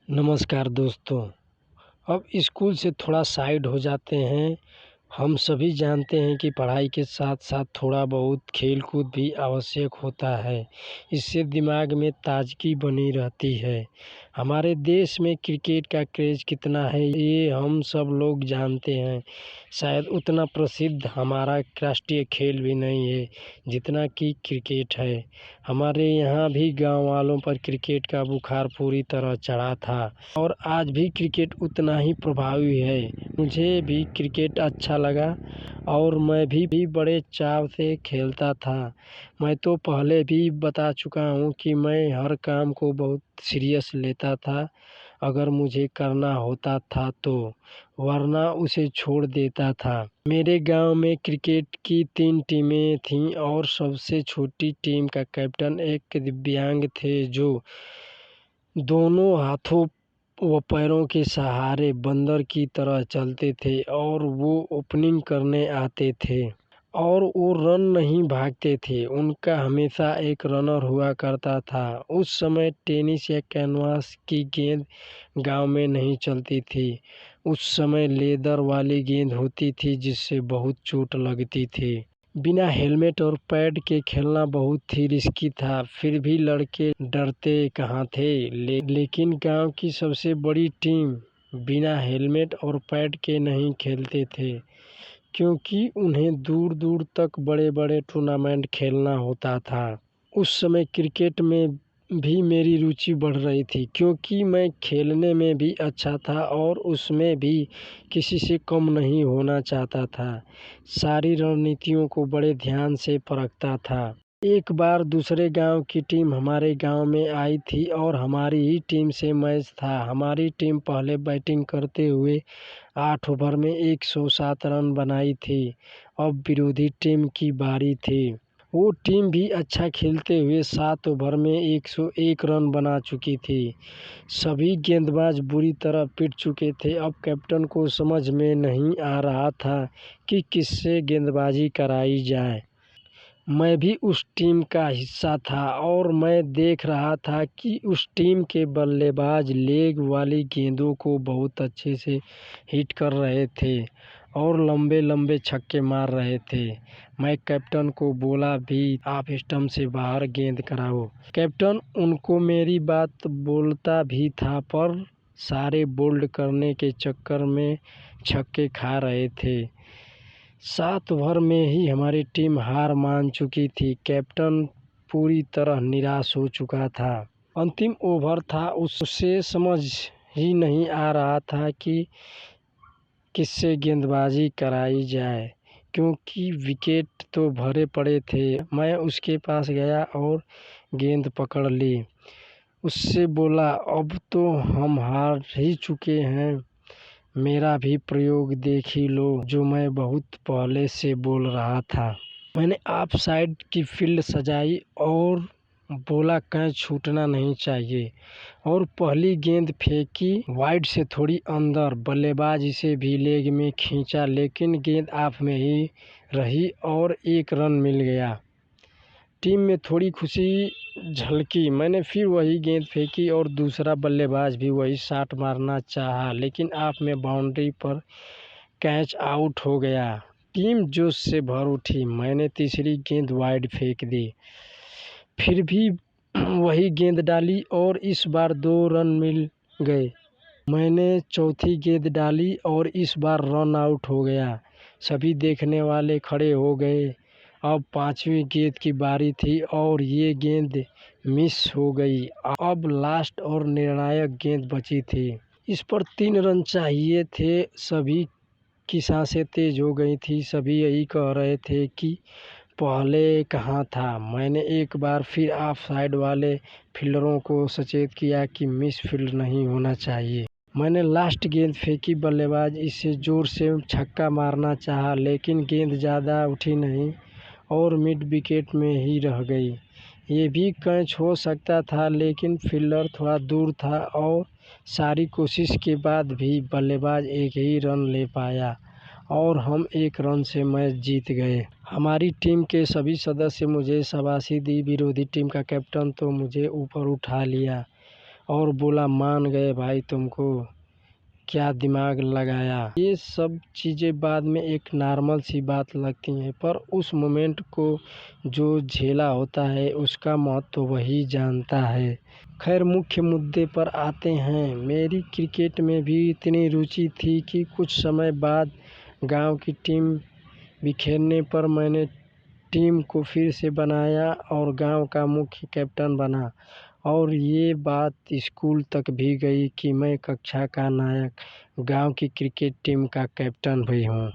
नमस्कार दोस्तों। अब स्कूल से थोड़ा साइड हो जाते हैं। हम सभी जानते हैं कि पढ़ाई के साथ साथ थोड़ा बहुत खेल-कूद भी आवश्यक होता है। इससे दिमाग में ताज़गी बनी रहती है। हमारे देश में क्रिकेट का क्रेज़ कितना है ये हम सब लोग जानते हैं। शायद उतना प्रसिद्ध हमारा राष्ट्रीय खेल भी नहीं है जितना कि क्रिकेट है। हमारे यहाँ भी गाँव वालों पर क्रिकेट का बुखार पूरी तरह चढ़ा था और आज भी क्रिकेट उतना ही प्रभावी है। मुझे भी क्रिकेट अच्छा लगा और मैं भी बड़े चाव से खेलता था। मैं तो पहले भी बता चुका हूँ कि मैं हर काम को बहुत सीरियस लेता था अगर मुझे करना होता था तो, वरना उसे छोड़ देता था। मेरे गांव में क्रिकेट की 3 टीमें थीं और सबसे छोटी टीम का कैप्टन एक दिव्यांग थे जो दोनों हाथों व पैरों के सहारे बंदर की तरह चलते थे और वो ओपनिंग करने आते थे और वो रन नहीं भागते थे। उनका हमेशा एक रनर हुआ करता था। उस समय टेनिस या कैनवास की गेंद गांव में नहीं चलती थी। उस समय लेदर वाली गेंद होती थी जिससे बहुत चोट लगती थी। बिना हेलमेट और पैड के खेलना बहुत ही रिस्की था, फिर भी लड़के डरते कहाँ थे। लेकिन गांव की सबसे बड़ी टीम बिना हेलमेट और पैड के नहीं खेलते थे क्योंकि उन्हें दूर दूर तक बड़े बड़े टूर्नामेंट खेलना होता था। उस समय क्रिकेट में भी मेरी रुचि बढ़ रही थी क्योंकि मैं खेलने में भी अच्छा था और उसमें भी किसी से कम नहीं होना चाहता था। सारी रणनीतियों को बड़े ध्यान से परखता था। एक बार दूसरे गांव की टीम हमारे गांव में आई थी और हमारी ही टीम से मैच था। हमारी टीम पहले बैटिंग करते हुए 8 ओवर में 107 रन बनाई थी। अब विरोधी टीम की बारी थी। वो टीम भी अच्छा खेलते हुए 7 ओवर में 101 रन बना चुकी थी। सभी गेंदबाज बुरी तरह पिट चुके थे। अब कैप्टन को समझ में नहीं आ रहा था कि किससे गेंदबाजी कराई जाए। मैं भी उस टीम का हिस्सा था और मैं देख रहा था कि उस टीम के बल्लेबाज लेग वाली गेंदों को बहुत अच्छे से हिट कर रहे थे और लंबे लंबे छक्के मार रहे थे। मैं कैप्टन को बोला भी, आप स्टंप से बाहर गेंद कराओ। कैप्टन उनको मेरी बात बोलता भी था पर सारे बोल्ड करने के चक्कर में छक्के खा रहे थे। 7 ओवर में ही हमारी टीम हार मान चुकी थी। कैप्टन पूरी तरह निराश हो चुका था। अंतिम ओवर था, उसे समझ ही नहीं आ रहा था कि किससे गेंदबाजी कराई जाए क्योंकि विकेट तो भरे पड़े थे। मैं उसके पास गया और गेंद पकड़ ली। उससे बोला, अब तो हम हार ही चुके हैं, मेरा भी प्रयोग देख ही लो जो मैं बहुत पहले से बोल रहा था। मैंने ऑफ साइड की फील्ड सजाई और बोला कैच छूटना नहीं चाहिए और पहली गेंद फेंकी वाइड से थोड़ी अंदर। बल्लेबाज इसे भी लेग में खींचा लेकिन गेंद ऑफ में ही रही और 1 रन मिल गया। टीम में थोड़ी खुशी झलकी। मैंने फिर वही गेंद फेंकी और दूसरा बल्लेबाज भी वही शॉट मारना चाहा लेकिन ऑफ में बाउंड्री पर कैच आउट हो गया। टीम जोश से भर उठी। मैंने तीसरी गेंद वाइड फेंक दी, फिर भी वही गेंद डाली और इस बार 2 रन मिल गए। मैंने चौथी गेंद डाली और इस बार रन आउट हो गया। सभी देखने वाले खड़े हो गए। अब 5वीं गेंद की बारी थी और ये गेंद मिस हो गई। अब लास्ट और निर्णायक गेंद बची थी। इस पर 3 रन चाहिए थे। सभी की सांसें तेज हो गई थी। सभी यही कह रहे थे कि पहले कहाँ था। मैंने एक बार फिर ऑफ साइड वाले फील्डरों को सचेत किया कि मिस फील्ड नहीं होना चाहिए। मैंने लास्ट गेंद फेंकी। बल्लेबाज इसे जोर से छक्का मारना चाहा लेकिन गेंद ज़्यादा उठी नहीं और मिड विकेट में ही रह गई। ये भी कैच हो सकता था लेकिन फील्डर थोड़ा दूर था और सारी कोशिश के बाद भी बल्लेबाज 1 ही रन ले पाया और हम 1 रन से मैच जीत गए। हमारी टीम के सभी सदस्य मुझे शाबाशी दी। विरोधी टीम का कैप्टन तो मुझे ऊपर उठा लिया और बोला मान गए भाई तुमको, क्या दिमाग लगाया। ये सब चीज़ें बाद में एक नॉर्मल सी बात लगती हैं, पर उस मोमेंट को जो झेला होता है उसका महत्व वही जानता है। खैर मुख्य मुद्दे पर आते हैं। मेरी क्रिकेट में भी इतनी रुचि थी कि कुछ समय बाद गांव की टीम बिखेरने पर मैंने टीम को फिर से बनाया और गांव का मुख्य कैप्टन बना। और ये बात स्कूल तक भी गई कि मैं कक्षा का नायक गांव की क्रिकेट टीम का कैप्टन भी हूँ।